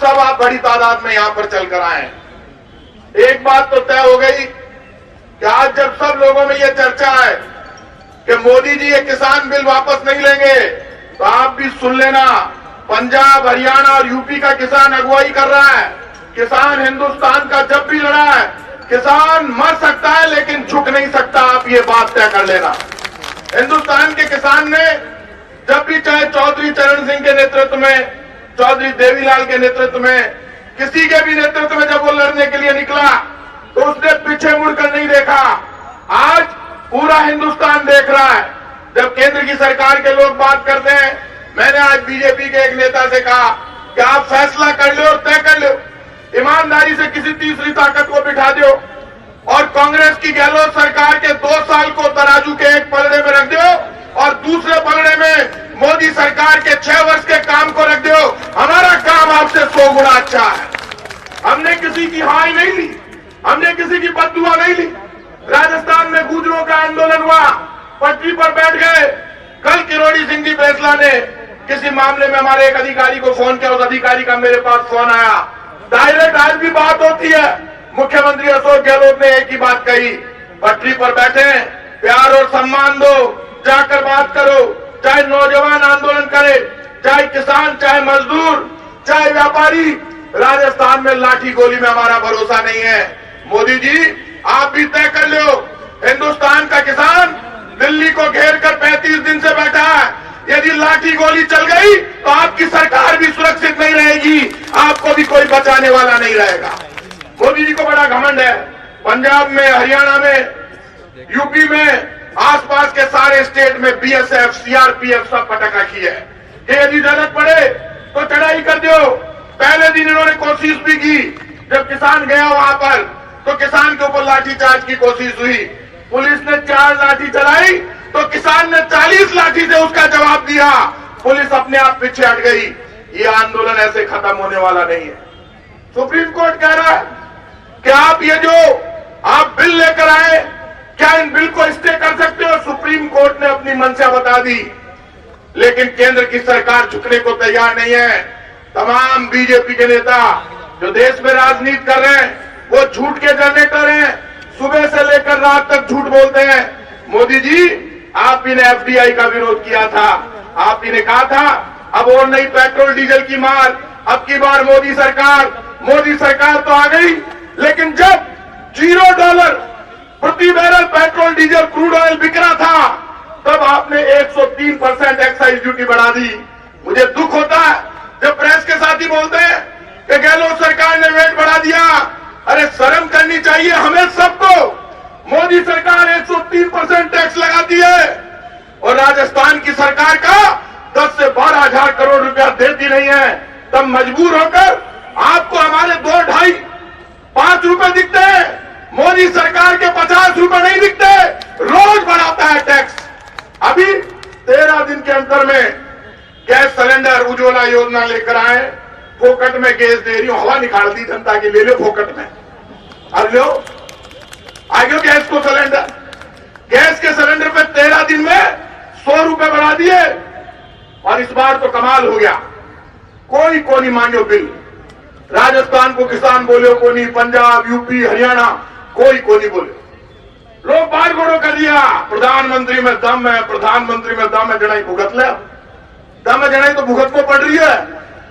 सब आप बड़ी तादाद में यहां पर चलकर आए। एक बात तो तय हो गई कि आज जब सब लोगों में यह चर्चा है कि मोदी जी ये किसान बिल वापस नहीं लेंगे, तो आप भी सुन लेना, पंजाब, हरियाणा और यूपी का किसान अगुवाई कर रहा है। किसान हिंदुस्तान का जब भी लड़ा है, किसान मर सकता है लेकिन झुक नहीं सकता, आप ये बात तय कर लेना। हिंदुस्तान के किसान ने जब भी, चाहे चौधरी चरण सिंह के नेतृत्व में, चौधरी देवीलाल के नेतृत्व में, किसी के भी नेतृत्व में जब वो लड़ने के लिए निकला तो उसने पीछे मुड़कर नहीं देखा। आज पूरा हिंदुस्तान देख रहा है। जब केंद्र की सरकार के लोग बात करते हैं, मैंने आज बीजेपी के एक नेता से कहा कि आप फैसला कर लो और तय कर लो, ईमानदारी से किसी तीसरी ताकत को बिठा दो और कांग्रेस की गहलोत सरकार के 2 साल को तराजू के एक पलड़े में रख दो और दूसरे पलड़े में मोदी सरकार के 6 वर्ष के काम को रख दो। हमारा काम आपसे 100 गुना अच्छा है। हमने किसी की हाय नहीं ली, हमने किसी की बददुआ नहीं ली। राजस्थान में गुजरों का आंदोलन हुआ, पटरी पर बैठ गए। कल किरोड़ी सिंह जी बैसला ने किसी मामले में हमारे एक अधिकारी को फोन किया, उस अधिकारी का मेरे पास फोन आया। डायरेक्ट आज भी बात होती है। मुख्यमंत्री अशोक गहलोत ने एक ही बात कही, पटरी पर बैठे, प्यार और सम्मान दो, जाकर बात करो। चाहे नौजवान आंदोलन करे, चाहे किसान, चाहे मजदूर, चाहे व्यापारी, राजस्थान में लाठी गोली में हमारा भरोसा नहीं है। मोदी जी आप भी तय कर लो, हिंदुस्तान का किसान दिल्ली को घेर कर 35 दिन से बैठा है। यदि लाठी गोली चल गई तो आपकी सरकार भी सुरक्षित नहीं रहेगी, आपको भी कोई बचाने वाला नहीं रहेगा। मोदी जी को बड़ा घमंड है। पंजाब में, हरियाणा में, यूपी में, आसपास के सारे स्टेट में बीएसएफ, सीआरपीएफ सब पटक रखी है कि यदि जरूरत पड़े तो चढ़ाई कर दो। पहले दिन इन्होंने कोशिश भी की, जब किसान गया वहां पर तो किसान के ऊपर लाठीचार्ज की कोशिश हुई। पुलिस ने 4 लाठी चलाई तो किसान ने 40 लाठी से उसका जवाब दिया। पुलिस अपने आप पीछे हट गई। ये आंदोलन ऐसे खत्म होने वाला नहीं है। सुप्रीम कोर्ट कह रहा है कि आप ये जो आप बिल लेकर आए, क्या इन बिल को स्टे कर सकते हो? सुप्रीम कोर्ट ने अपनी मंशा बता दी, लेकिन केंद्र की सरकार झुकने को तैयार नहीं है। तमाम बीजेपी के नेता जो देश में राजनीति कर रहे हैं वो झूठ के जनरेटर हैं। सुबह से लेकर रात तक झूठ बोलते हैं। मोदी जी आप ही ने एफडीआई का विरोध किया था, आप ही ने कहा था अब और नहीं पेट्रोल डीजल की मार, अब की बार मोदी सरकार तो आ गई। लेकिन जब $0 प्रति barrel petrol diesel crude oil बिक रहा था, तब आपने 103% एक्साइज ड्यूटी बढ़ा दी। मुझे दुख होता है जब प्रेस के साथी बोलते हैं कि गहलोत सरकार ने वेट बढ़ा दिया। अरे शर्म करनी चाहिए हमें सबको। मोदी सरकार 103% टैक्स लगाती है और राजस्थान की सरकार का 10 से 12 हजार करोड़ रुपया देती नहीं है। तब मजबूर होकर आपको हमारे 2, 2.5, 5 रुपए दिखते हैं, मोदी सरकार के 50 रुपए नहीं दिखते। रोज बढ़ाता है टैक्स। अभी 13 दिन के अंतर में गैस सिलेंडर उज्ज्वला योजना लेकर आए, फोकट में गैस दे रही हूं, हवा निकाल दी जनता की, ले लो फोकट में। अब लो आगे गैस को सिलेंडर, गैस के सिलेंडर पे 13 दिन में 100 रुपए बढ़ा दिए। और इस बार तो कमाल हो गया, कोई को नहीं मांगो बिल। राजस्थान को किसान बोले को नहीं, पंजाब, यूपी, हरियाणा कोई को नहीं बोले। लोग बार गोड़ो कर दिया, प्रधानमंत्री में दम है, प्रधानमंत्री में दम है, जड़ाई भुगत ले। दम है जड़ाई तो भुगत को पड़ रही है।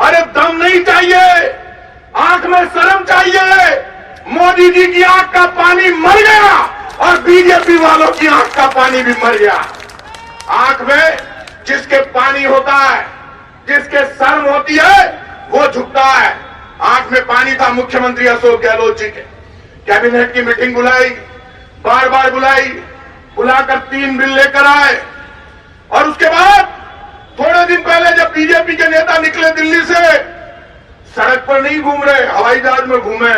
अरे दम नहीं चाहिए, आंख में शर्म चाहिए। मोदी जी की आंख का पानी मर गया और बीजेपी वालों की आंख का पानी भी मर गया। आंख में जिसके पानी होता है, जिसके शर्म होती है, वो झुकता है। आंख में पानी था मुख्यमंत्री अशोक गहलोत जी के। कैबिनेट की मीटिंग बुलाई, बार बार बुलाई, बुलाकर 3 बिल लेकर आए। और उसके बाद थोड़े दिन पहले जब बीजेपी के नेता निकले दिल्ली से, सड़क पर नहीं घूम रहे, हवाई जहाज में घूमे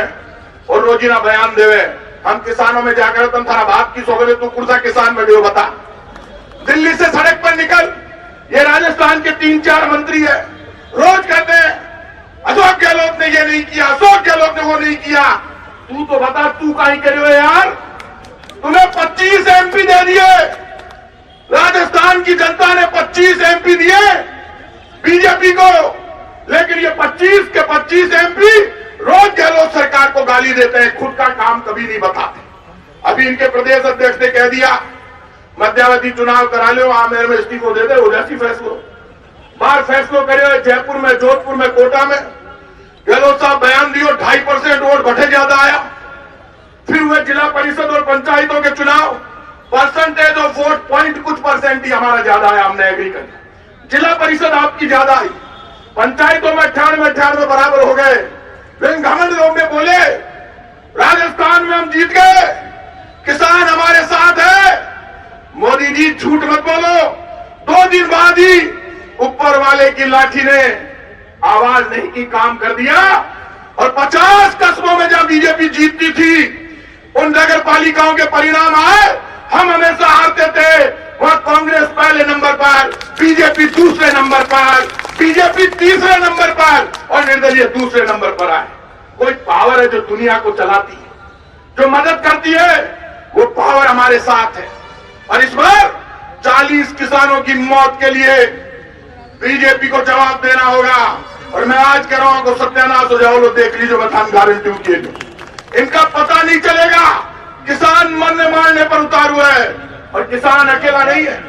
और रोजीना बयान देवे, हम किसानों में जाकर तुम थारा बाप की सोगले तू कुर्सा किसान में बता। दिल्ली से सड़क पर निकल, ये राजस्थान के 3-4 मंत्री है, रोज कहते हैं अशोक गहलोत ने ये नहीं किया, अशोक गहलोत ने वो नहीं किया। तू तो बता तू कहीं करे हो यार? तुम्हें 25 एमपी दे दिए, राजस्थान की जनता ने 25 एमपी दिए बीजेपी को। लेकिन ये 25 के 25 एमपी रोज गहलोत सरकार को गाली देते हैं, खुद का काम कभी नहीं बताते। अभी इनके प्रदेश अध्यक्ष ने कह दिया मध्यावधि चुनाव करा लो, आमेर में इस्तीफो दे दे, हो जाती फैसलो। बाहर फैसलो करे, जयपुर में, जोधपुर में, कोटा में गहलोत साहब बयान दियो 2.5% वोट बढ़े ज्यादा आया। फिर हुए जिला परिषद और पंचायतों के चुनाव, परसेंटेज ऑफ वोट पॉइंट कुछ परसेंट ही हमारा ज्यादा आया, हमने एग्री कर। जिला परिषद आपकी ज्यादा आई, पंचायतों में 98 बराबर हो गए। लेकिन घमंड लोग ने बोले राजस्थान में हम जीत गए, किसान हमारे साथ है। मोदी जी झूठ मत बोलो, 2 दिन बाद ही ऊपर वाले की लाठी ने आवाज नहीं की, काम कर दिया। और 50 कस्बों में जब बीजेपी जीतती थी, उन नगर पालिकाओं के परिणाम आए, हम हमेशा हारते थे। वहां कांग्रेस पहले नंबर पर, बीजेपी दूसरे नंबर पर, बीजेपी तीसरे नंबर पर और निर्दलीय दूसरे नंबर पर आए। कोई पावर है जो दुनिया को चलाती है, जो मदद करती है, वो पावर हमारे साथ है। और इस बार 40 किसानों की मौत के लिए बीजेपी को जवाब देना होगा। और मैं आज कह रहा हूं को सत्यानाश हो जाओ, लोग देख लीजिए, मैं गारंटी किए इनका पता नहीं चलेगा। किसान मरने मारने पर उतार हुआ है और किसान अकेला नहीं है।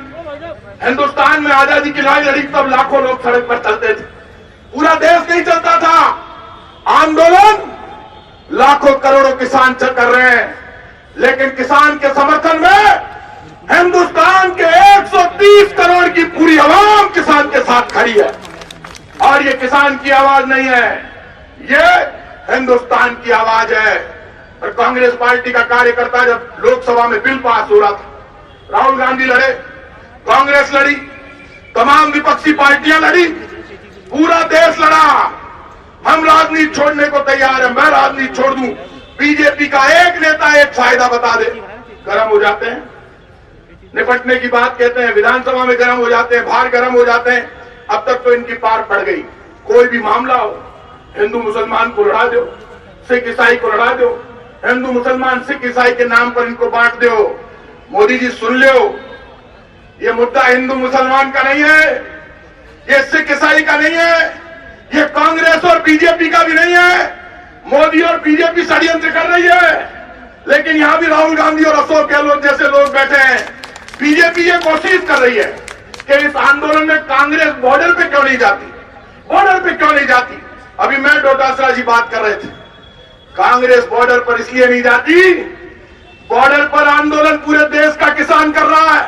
हिंदुस्तान में आजादी की लड़ाई लड़ी तब लाखों लोग सड़क पर चलते थे, पूरा देश नहीं चलता था। आंदोलन लाखों करोड़ों किसान कर रहे हैं, लेकिन किसान के समर्थन में हिंदुस्तान के 130 करोड़ की पूरी आवाम किसान के साथ खड़ी है। और ये किसान की आवाज नहीं है, ये हिंदुस्तान की आवाज है। और कांग्रेस पार्टी का कार्यकर्ता जब लोकसभा में बिल पास हो रहा था, राहुल गांधी लड़े, कांग्रेस लड़ी, तमाम विपक्षी पार्टियां लड़ी, पूरा देश लड़ा। हम राजनीति छोड़ने को तैयार है, मैं राजनीति छोड़ दूं। बीजेपी का एक नेता एक फायदा बता दे, गर्म हो जाते हैं, निपटने की बात कहते हैं, विधानसभा में गर्म हो जाते हैं, बाहर गर्म हो जाते हैं। अब तक तो इनकी पार पड़ गई। कोई भी मामला हो, हिंदू मुसलमान को लड़ा दो, सिख ईसाई को लड़ा दो, हिंदू मुसलमान सिख ईसाई के नाम पर इनको बांट दो। मोदी जी सुन लो, ये मुद्दा हिंदू मुसलमान का नहीं है, ये सिख ईसाई का नहीं है, ये कांग्रेस और बीजेपी का भी नहीं है। मोदी और बीजेपी षड्यंत्र कर रही है, लेकिन यहां भी राहुल गांधी और अशोक गहलोत जैसे लोग बैठे हैं। बीजेपी ये कोशिश कर रही है कि इस आंदोलन में कांग्रेस बॉर्डर पे क्यों नहीं जाती, बॉर्डर पे क्यों नहीं जाती। अभी मैं डोटासरा जी बात कर रहे थे, कांग्रेस बॉर्डर पर इसलिए नहीं जाती, बॉर्डर पर आंदोलन पूरे देश का किसान कर रहा है।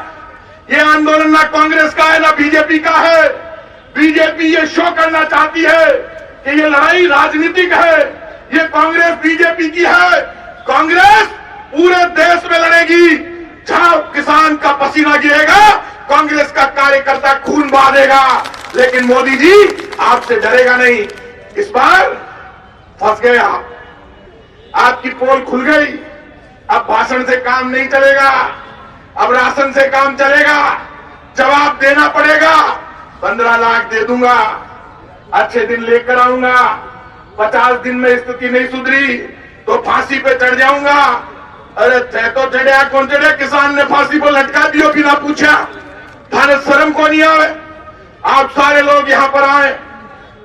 ये आंदोलन ना कांग्रेस का है ना बीजेपी का है। बीजेपी ये शो करना चाहती है कि ये लड़ाई राजनीतिक है, ये कांग्रेस बीजेपी की है। कांग्रेस पूरे देश में लड़ेगी, जहां किसान का पसीना गिरेगा कांग्रेस का कार्यकर्ता खून बहा देगा। लेकिन मोदी जी आपसे डरेगा नहीं। इस बार फंस गए आप, आपकी पोल खुल गई। अब भाषण से काम नहीं चलेगा, अब राशन से काम चलेगा, जवाब देना पड़ेगा। 15 लाख दे दूंगा, अच्छे दिन लेकर आऊंगा, 50 दिन में स्थिति नहीं सुधरी तो फांसी पे चढ़ जाऊंगा। अरे तय तो चढ़िया, कौन चढ़िया? किसान ने फांसी पर लटका दियो बिना पूछा, थाने शर्म को नहीं आवे। आप सारे लोग यहां पर आए,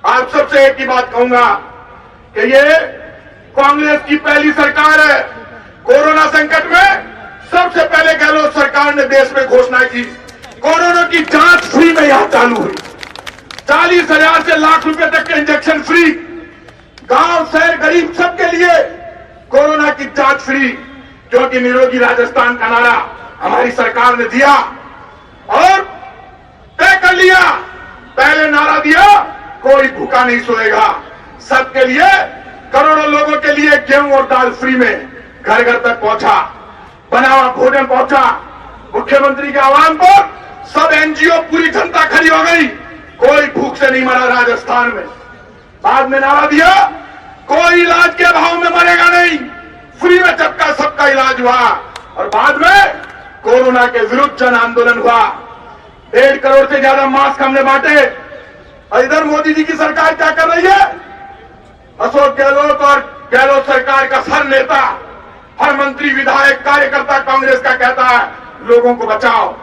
आप सबसे एक ही बात कहूंगा कि ये कांग्रेस की पहली सरकार है। कोरोना संकट में सबसे पहले गहलोत सरकार ने देश में घोषणा की, कोरोना की जांच फ्री में यहां चालू हुई। 40,000 से लाख रुपए तक के इंजेक्शन फ्री, गांव शहर गरीब सबके लिए कोरोना की जांच फ्री, क्योंकि निरोगी राजस्थान का नारा हमारी सरकार ने दिया और तय कर लिया। पहले नारा दिया, कोई भूखा नहीं सोएगा, सबके लिए, करोड़ों लोगों के लिए गेहूं और दाल फ्री में घर घर तक पहुंचा, बना हुआ भोजन पहुंचा। मुख्यमंत्री के आह्वान पर सब एनजीओ, पूरी जनता खड़ी हो गई, कोई भूख से नहीं मरा राजस्थान में। बाद में नारा दिया, कोई इलाज के अभाव में मरेगा नहीं, फ्री में सबका इलाज हुआ। और बाद में कोरोना के विरुद्ध जन आंदोलन हुआ, 1.5 करोड़ से ज्यादा मास्क हमने बांटे। और इधर मोदी जी की सरकार क्या कर रही है? अशोक गहलोत और गहलोत सरकार का हर नेता, हर मंत्री, विधायक, कार्यकर्ता कांग्रेस का कहता है लोगों को बचाओ।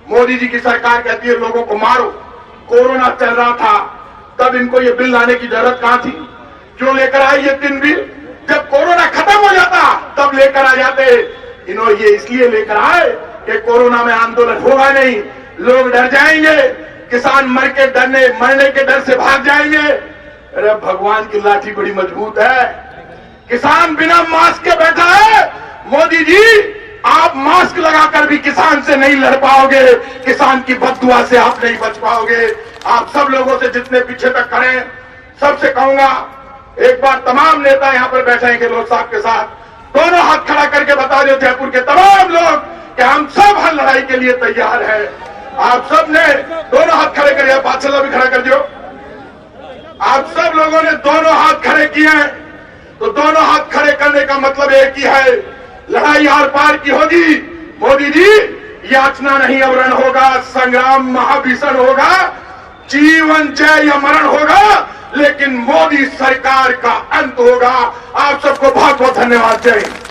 मोदी जी की सरकार कहती है लोगों को मारो। कोरोना चल रहा था, तब इनको ये बिल लाने की जरूरत कहां थी? क्यों लेकर आए ये 3 बिल? जब कोरोना खत्म हो जाता तब लेकर आ जाते। इन्होंने ये इसलिए लेकर आए कि कोरोना में आंदोलन होगा नहीं, लोग डर जाएंगे, किसान मरने के डर से भाग जाएंगे। अरे भगवान की लाठी बड़ी मजबूत है, किसान बिना मास्क के बैठा है। मोदी जी, आप मास्क लगाकर भी किसान से नहीं लड़ पाओगे, किसान की बददुआ से आप नहीं बच पाओगे। आप सब लोगों से जितने पीछे तक करें, सबसे कहूंगा एक बार तमाम नेता यहां पर बैठे हैं लोग साहब के साथ, दोनों हाथ खड़ा करके बता दो जयपुर के तमाम लोग कि हम सब हर लड़ाई के लिए तैयार हैं। आप सब ने दोनों हाथ खड़े करिए, बादशाह भी खड़ा कर दियो। आप सब लोगों ने दोनों हाथ खड़े किए हैं, तो दोनों हाथ खड़े करने का मतलब एक ही है, लड़ाई आर पार की होगी। मोदी जी, याचना नहीं अवरण होगा, संग्राम महाभीषण होगा, जीवन जय या मरण होगा, लेकिन मोदी सरकार का अंत होगा। आप सबको बहुत बहुत धन्यवाद। जय हिंद।